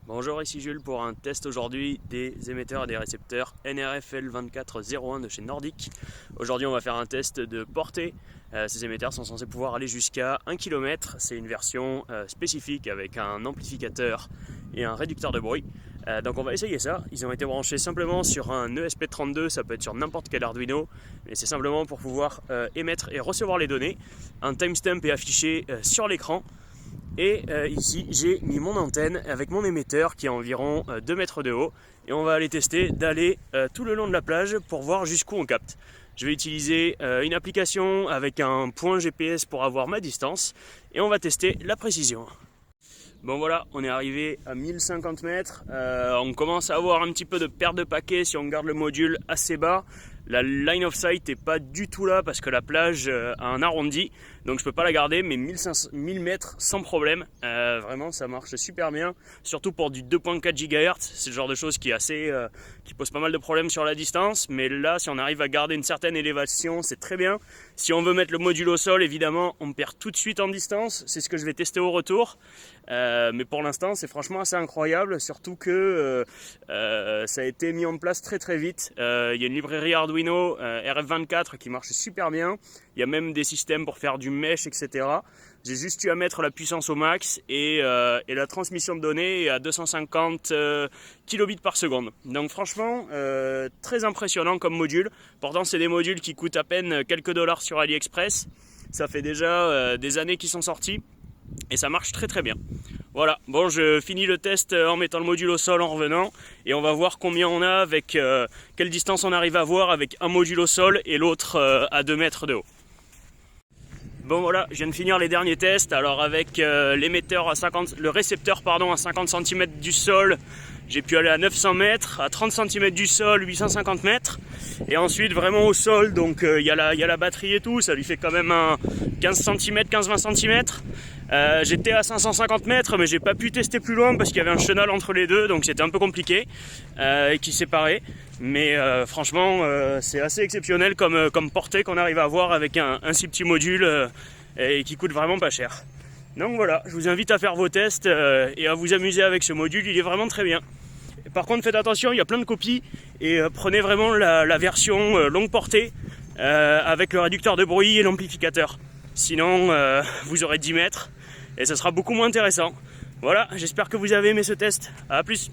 Bonjour, ici Jules pour un test aujourd'hui des émetteurs et des récepteurs NRF-L2401 de chez Nordic. Aujourd'hui on va faire un test de portée. Ces émetteurs sont censés pouvoir aller jusqu'à 1 km. C'est une version spécifique avec un amplificateur et un réducteur de bruit. Donc on va essayer ça. Ils ont été branchés simplement sur un ESP32, ça peut être sur n'importe quel Arduino, mais c'est simplement pour pouvoir émettre et recevoir les données. Un timestamp est affiché sur l'écran. Et ici j'ai mis mon antenne avec mon émetteur qui est environ 2 mètres de haut, et on va aller tester d'aller tout le long de la plage pour voir jusqu'où on capte. Je vais utiliser une application avec un point GPS pour avoir ma distance et on va tester la précision. Bon voilà, on est arrivé à 1050 mètres, on commence à avoir un petit peu de perte de paquet si on garde le module assez bas. La line of sight n'est pas du tout là parce que la plage a un arrondi, donc je peux pas la garder, mais 1000 mètres sans problème. Vraiment ça marche super bien, surtout pour du 2.4 GHz, c'est le genre de chose qui est qui pose pas mal de problèmes sur la distance, mais là si on arrive à garder une certaine élévation c'est très bien. Si on veut mettre le module au sol, évidemment on perd tout de suite en distance, c'est ce que je vais tester au retour. Mais pour l'instant c'est franchement assez incroyable, surtout que ça a été mis en place très vite. Il y a une librairie Arduino RF24 qui marche super bien, il y a même des systèmes pour faire du mesh, etc. J'ai juste eu à mettre la puissance au max et la transmission de données est à 250 kilobits par seconde. Donc franchement très impressionnant comme module. Pourtant c'est des modules qui coûtent à peine quelques dollars sur AliExpress, ça fait déjà des années qu'ils sont sortis et ça marche très bien. Voilà, bon je finis le test en mettant le module au sol en revenant et on va voir combien on a avec quelle distance on arrive à avoir avec un module au sol et l'autre à 2 mètres de haut. Bon voilà, je viens de finir les derniers tests. Alors avec l'émetteur à 50, le récepteur pardon à 50 cm du sol, j'ai pu aller à 900 mètres, à 30 cm du sol, 850 mètres. Et ensuite vraiment au sol, donc il y a la batterie et tout, ça lui fait quand même un 15 cm, 15-20 cm. J'étais à 550 mètres, mais j'ai pas pu tester plus loin parce qu'il y avait un chenal entre les deux, donc c'était un peu compliqué, qui séparait. Mais franchement, c'est assez exceptionnel comme portée qu'on arrive à avoir avec un si petit module et qui coûte vraiment pas cher. Donc voilà, je vous invite à faire vos tests et à vous amuser avec ce module, il est vraiment très bien. Par contre, faites attention, il y a plein de copies et prenez vraiment la version longue portée avec le réducteur de bruit et l'amplificateur. Sinon, vous aurez 10 mètres et ce sera beaucoup moins intéressant. Voilà, j'espère que vous avez aimé ce test. À plus!